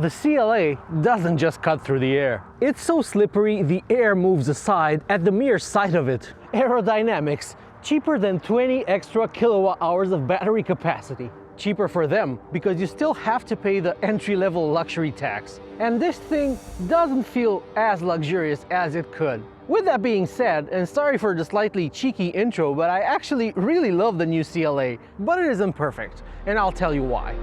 The CLA doesn't just cut through the air. It's so slippery the air moves aside at the mere sight of it. Aerodynamics, cheaper than 20 extra kilowatt hours of battery capacity. Cheaper for them because you still have to pay the entry-level luxury tax. And this thing doesn't feel as luxurious as it could. With that being said, and sorry for the slightly cheeky intro, but I actually really love the new CLA, but it isn't perfect, and I'll tell you why.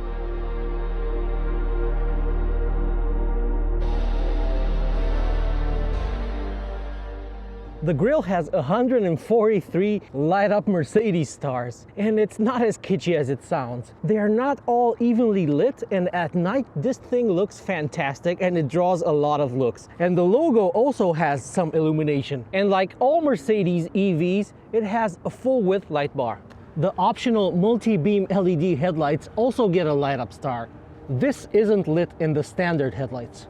The grille has 143 light-up Mercedes stars, and it's not as kitschy as it sounds. They are not all evenly lit, and at night this thing looks fantastic and it draws a lot of looks. And the logo also has some illumination. And like all Mercedes EVs, it has a full-width light bar. The optional multi-beam LED headlights also get a light-up star. This isn't lit in the standard headlights.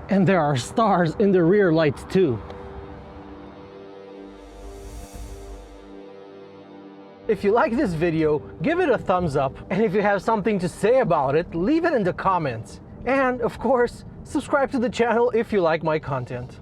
And there are stars in the rear lights too. If you like this video, give it a thumbs up, and if you have something to say about it, leave it in the comments. And of course, subscribe to the channel if you like my content.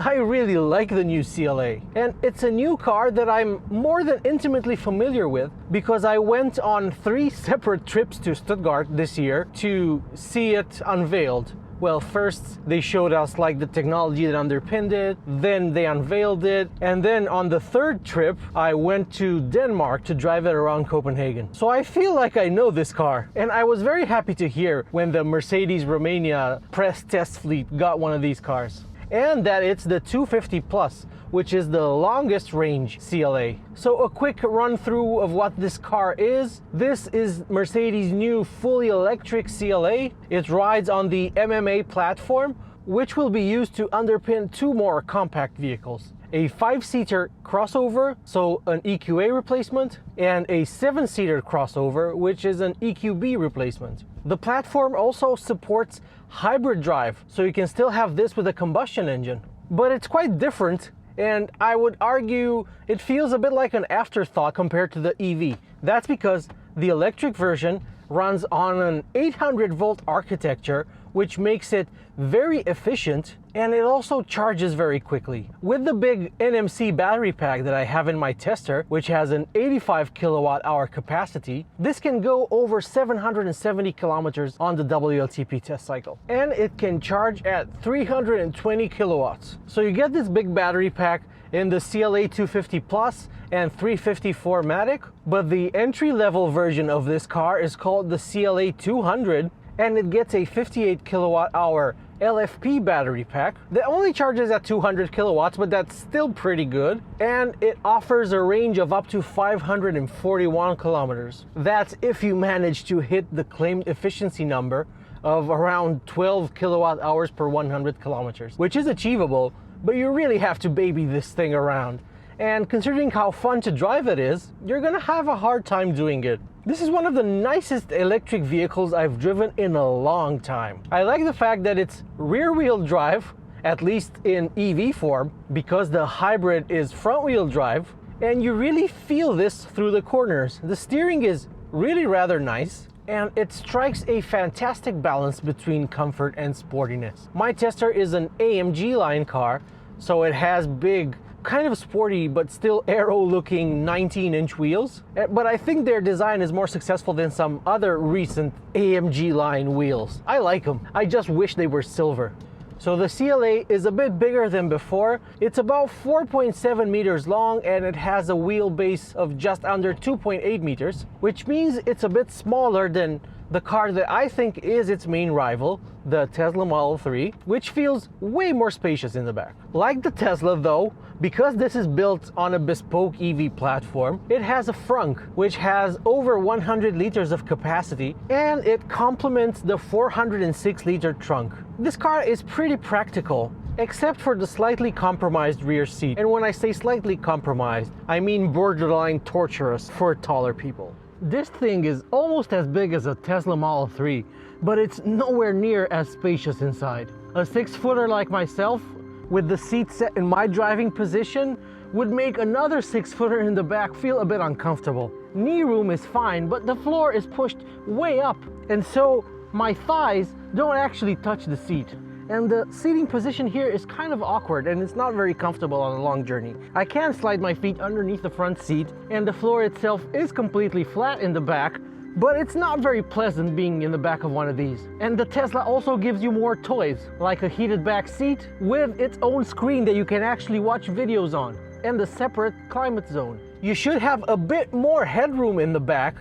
I really like the new CLA, and it's a new car that I'm more than intimately familiar with because I went on 3 separate trips to Stuttgart this year to see it unveiled. Well, first they showed us like the technology that underpinned it, then they unveiled it, and then on the 3rd trip I went to Denmark to drive it around Copenhagen. So I feel like I know this car, and I was very happy to hear when the Mercedes Romania press test fleet got one of these cars. And that it's the 250 Plus, which is the longest range CLA. So a quick run through of what this car is. This is Mercedes' new fully electric CLA. It rides on the MMA platform, which will be used to underpin 2 more compact vehicles. A 5-seater crossover, so an EQA replacement, and a 7-seater crossover, which is an EQB replacement. The platform also supports hybrid drive, so you can still have this with a combustion engine. But it's quite different, and I would argue it feels a bit like an afterthought compared to the EV. That's because the electric version runs on an 800-volt architecture, which makes it very efficient, and it also charges very quickly. With the big NMC battery pack that I have in my tester, which has an 85 kilowatt hour capacity, this can go over 770 kilometers on the WLTP test cycle. And it can charge at 320 kilowatts. So you get this big battery pack in the CLA 250 Plus and 350 4MATIC, but the entry-level version of this car is called the CLA 200, and it gets a 58 kilowatt hour LFP battery pack that only charges at 200 kilowatts, but that's still pretty good, and it offers a range of up to 541 kilometers. That's if you manage to hit the claimed efficiency number of around 12 kilowatt hours per 100 kilometers, which is achievable, but you really have to baby this thing around. And considering how fun to drive it is, you're gonna have a hard time doing it. This is one of the nicest electric vehicles I've driven in a long time. I like the fact that it's rear-wheel drive, at least in EV form, because the hybrid is front-wheel drive, and you really feel this through the corners. The steering is really rather nice, and it strikes a fantastic balance between comfort and sportiness. My tester is an AMG line car, so it has big, kind of sporty but still aero looking 19-inch wheels, but I think their design is more successful than some other recent AMG line wheels. I like them, I just wish they were silver. So the CLA is a bit bigger than before. It's about 4.7 meters long, and it has a wheelbase of just under 2.8 meters, which means it's a bit smaller than the car that I think is its main rival, the Tesla Model 3, which feels way more spacious in the back. Like the Tesla though, because this is built on a bespoke EV platform, it has a frunk which has over 100 liters of capacity, and it complements the 406 liter trunk. This car is pretty practical, except for the slightly compromised rear seat. And when I say slightly compromised, I mean borderline torturous for taller people. This thing is almost as big as a Tesla Model 3, but it's nowhere near as spacious inside. A 6-footer like myself, with the seat set in my driving position, would make another 6-footer in the back feel a bit uncomfortable. Knee room is fine, but the floor is pushed way up, and so my thighs don't actually touch the seat. And the seating position here is kind of awkward and it's not very comfortable on a long journey. I can slide my feet underneath the front seat, and the floor itself is completely flat in the back, but it's not very pleasant being in the back of one of these. And the Tesla also gives you more toys, like a heated back seat with its own screen that you can actually watch videos on, and a separate climate zone. You should have a bit more headroom in the back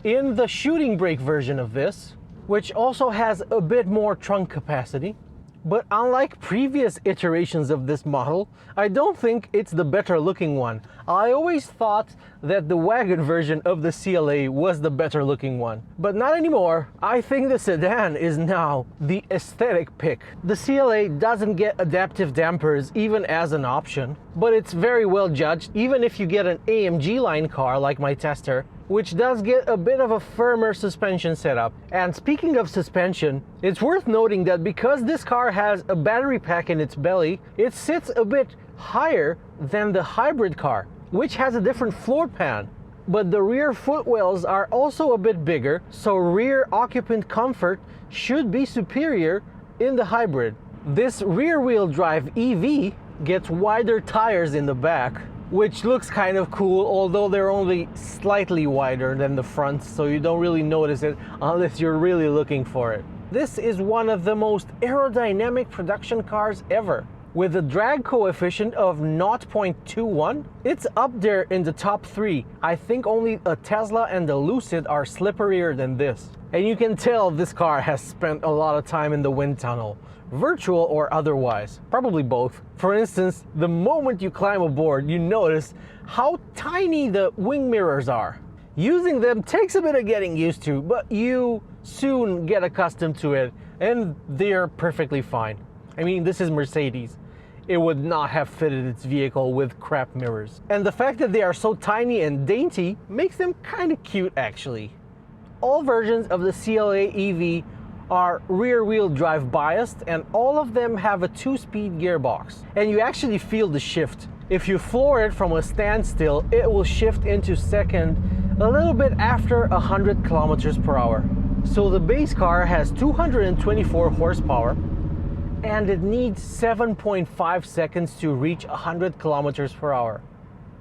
in the shooting brake version of this, which also has a bit more trunk capacity. But unlike previous iterations of this model, I don't think it's the better looking one. I always thought that the wagon version of the CLA was the better looking one. But not anymore. I think the sedan is now the aesthetic pick. The CLA doesn't get adaptive dampers even as an option, but it's very well judged even if you get an AMG line car like my Tester, which does get a bit of a firmer suspension setup. And speaking of suspension, it's worth noting that because this car has a battery pack in its belly, it sits a bit higher than the hybrid car, which has a different floor pan. But the rear footwells are also a bit bigger, so rear occupant comfort should be superior in the hybrid. This rear-wheel drive EV gets wider tires in the back, which looks kind of cool, although they're only slightly wider than the fronts, so you don't really notice it unless you're really looking for it. This is one of the most aerodynamic production cars ever. With a drag coefficient of 0.21, it's up there in the top 3. I think only a Tesla and the Lucid are slipperier than this. And you can tell this car has spent a lot of time in the wind tunnel, virtual or otherwise, probably both. For instance, the moment you climb aboard, you notice how tiny the wing mirrors are. Using them takes a bit of getting used to, but you soon get accustomed to it, and they're perfectly fine. I mean, this is Mercedes. It would not have fitted its vehicle with crap mirrors. And the fact that they are so tiny and dainty makes them kind of cute, actually. All versions of the CLA EV are rear-wheel drive biased, and all of them have a 2-speed gearbox. And you actually feel the shift. If you floor it from a standstill, it will shift into second a little bit after 100 kilometers per hour. So the base car has 224 horsepower, and it needs 7.5 seconds to reach 100 kilometers per hour.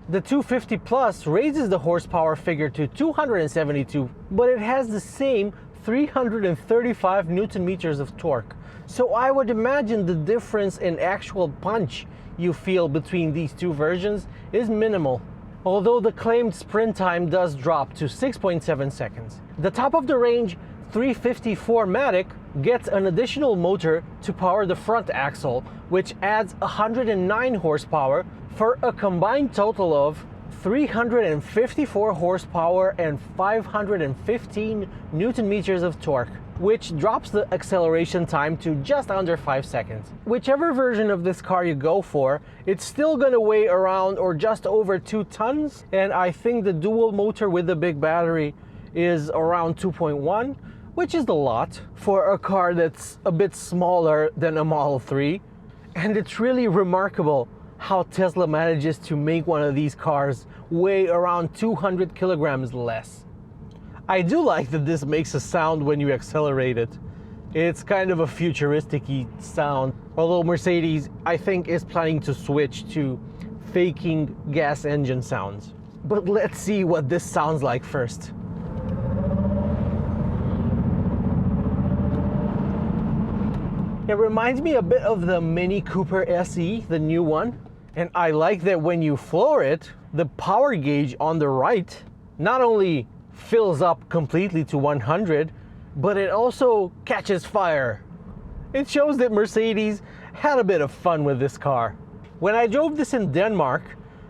The 250 Plus raises the horsepower figure to 272, but it has the same 335 Newton meters of torque. So I would imagine the difference in actual punch you feel between these two versions is minimal, although the claimed sprint time does drop to 6.7 seconds. The top of the range 354matic gets an additional motor to power the front axle, which adds 109 horsepower for a combined total of 354 horsepower and 515 Newton meters of torque, which drops the acceleration time to just under 5 seconds. Whichever version of this car you go for, it's still gonna weigh around or just over 2 tons, and I think the dual motor with the big battery is around 2.1, which is a lot for a car that's a bit smaller than a Model 3. And it's really remarkable how Tesla manages to make one of these cars weigh around 200 kilograms less. I do like that this makes a sound when you accelerate it. It's kind of a futuristic-y sound, although Mercedes, I think, is planning to switch to faking gas engine sounds. But let's see what this sounds like first. It reminds me a bit of the Mini Cooper SE, the new one. And I like that when you floor it, the power gauge on the right not only fills up completely to 100, but it also catches fire. It shows that Mercedes had a bit of fun with this car. When I drove this in Denmark,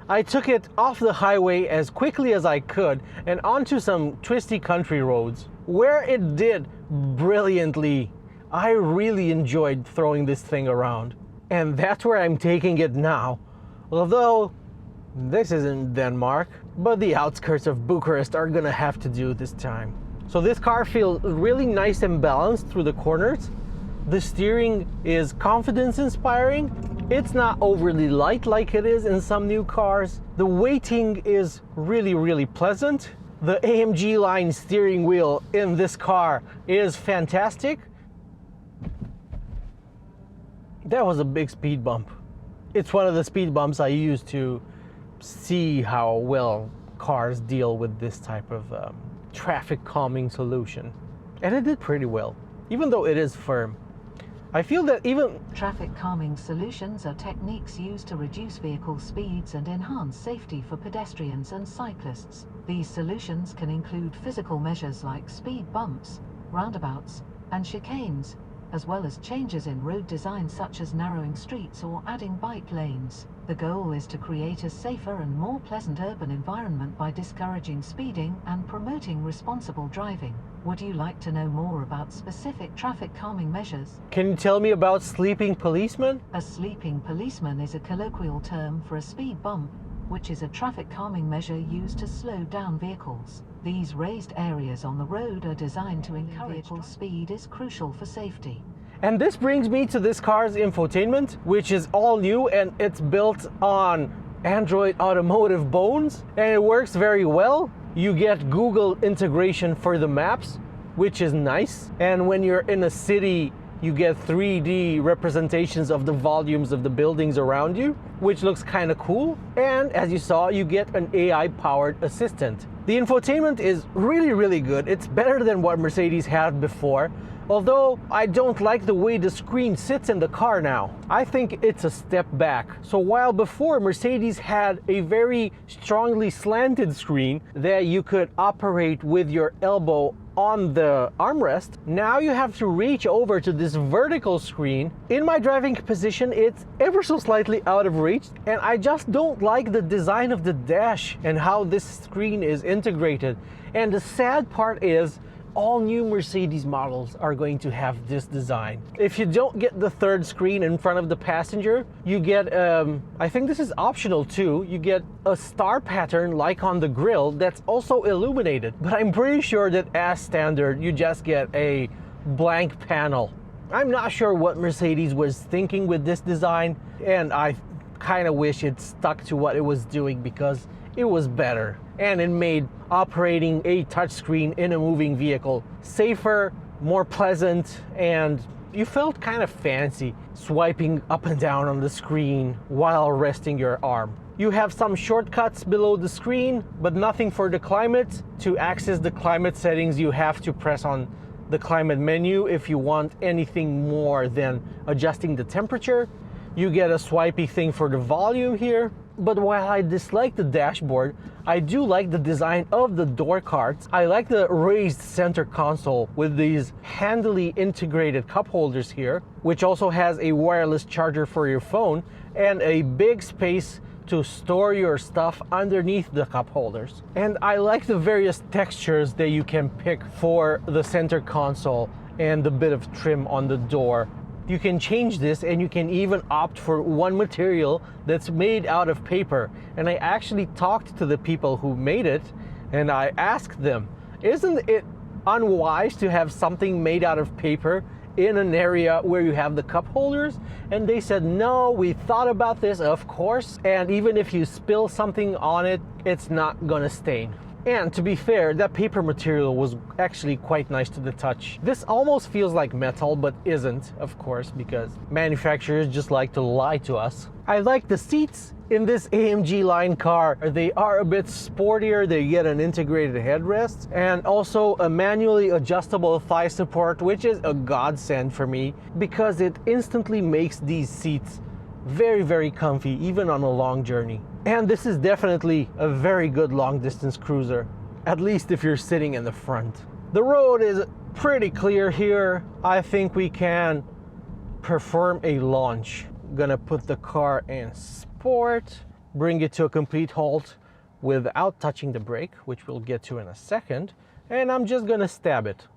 I took it off the highway as quickly as I could and onto some twisty country roads, where it did brilliantly. I really enjoyed throwing this thing around. And that's where I'm taking it now. Although, this isn't Denmark, but the outskirts of Bucharest are gonna have to do this time. So this car feels really nice and balanced through the corners. The steering is confidence inspiring, It's not overly light like it is in some new cars. The weighting is really pleasant. The AMG line steering wheel in this car is fantastic. That was a big speed bump. It's one of the speed bumps I use to see how well cars deal with this type of traffic calming solution. And it did pretty well, even though it is firm. I feel that even traffic calming solutions are techniques used to reduce vehicle speeds and enhance safety for pedestrians and cyclists. These solutions can include physical measures like speed bumps, roundabouts, and chicanes, as well as changes in road design such as narrowing streets or adding bike lanes. The goal is to create a safer and more pleasant urban environment by discouraging speeding and promoting responsible driving. Would you like to know more about specific traffic calming measures? Can you tell me about sleeping policemen? A sleeping policeman is a colloquial term for a speed bump, which is a traffic calming measure used to slow down vehicles. These raised areas on the road are designed to encourage vehicle speed is crucial for safety. And this brings me to this car's infotainment, which is all new and it's built on Android Automotive bones, and it works very well. You get Google integration for the maps, which is nice. And when you're in a city, you get 3D representations of the volumes of the buildings around you, which looks kind of cool. And as you saw, you get an AI-powered assistant. The infotainment is really good. It's better than what Mercedes had before. Although I don't like the way the screen sits in the car now. I think it's a step back. So while before Mercedes had a very strongly slanted screen that you could operate with your elbow on the armrest, now you have to reach over to this vertical screen. In my driving position, it's ever so slightly out of reach, and I just don't like the design of the dash and how this screen is integrated. And the sad part is, all new Mercedes models are going to have this design. If you don't get the third screen in front of the passenger, you get, I think this is optional too, you get a star pattern like on the grille that's also illuminated. But I'm pretty sure that as standard, you just get a blank panel. I'm not sure what Mercedes was thinking with this design, and I kind of wish it stuck to what it was doing because it was better. And it made operating a touchscreen in a moving vehicle safer, more pleasant, and you felt kind of fancy swiping up and down on the screen while resting your arm. You have some shortcuts below the screen, but nothing for the climate. To access the climate settings, you have to press on the climate menu if you want anything more than adjusting the temperature. You get a swipey thing for the volume here. But while I dislike the dashboard, I do like the design of the door cards. I like the raised center console with these handily integrated cup holders here, which also has a wireless charger for your phone and a big space to store your stuff underneath the cup holders. And I like the various textures that you can pick for the center console and the bit of trim on the door. You can change this, and you can even opt for one material that's made out of paper. And I actually talked to the people who made it, and I asked them, isn't it unwise to have something made out of paper in an area where you have the cup holders? And they said, no, we thought about this, of course, and even if you spill something on it, it's not gonna stain. And to be fair, that paper material was actually quite nice to the touch. This almost feels like metal, but isn't, of course, because manufacturers just like to lie to us. I like the seats in this AMG line car. They are a bit sportier. They get an integrated headrest and also a manually adjustable thigh support, which is a godsend for me because it instantly makes these seats very comfy, even on a long journey. And this is definitely a very good long distance cruiser, at least if you're sitting in the front. The road is pretty clear here. I think we can perform a launch. Gonna put the car in sport, bring it to a complete halt without touching the brake, which we'll get to in a second, and I'm just gonna stab it.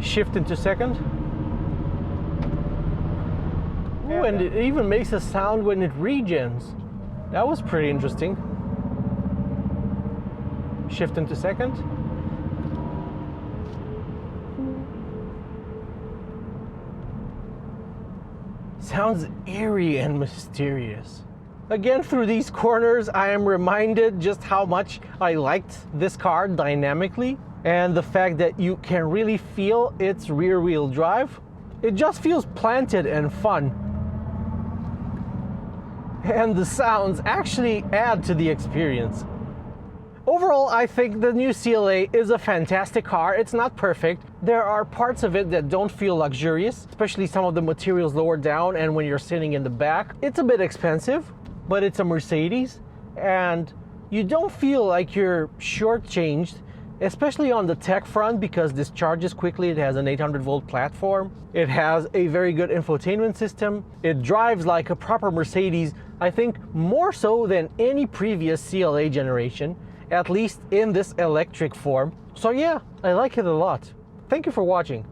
Shift into second. Ooh, and it even makes a sound when it regens. That was pretty interesting. Shift into second. sounds eerie and mysterious. Again, through these corners, I am reminded just how much I liked this car dynamically, and the fact that you can really feel its rear-wheel drive. It just feels planted and fun. And the sounds actually add to the experience. Overall, I think the new CLA is a fantastic car. It's not perfect. There are parts of it that don't feel luxurious, especially some of the materials lower down and when you're sitting in the back. It's a bit expensive, but it's a Mercedes, and you don't feel like you're shortchanged, especially on the tech front, because this charges quickly. It has an 800-volt platform. It has a very good infotainment system. It drives like a proper Mercedes, I think more so than any previous CLA generation, at least in this electric form. So yeah, I like it a lot. Thank you for watching.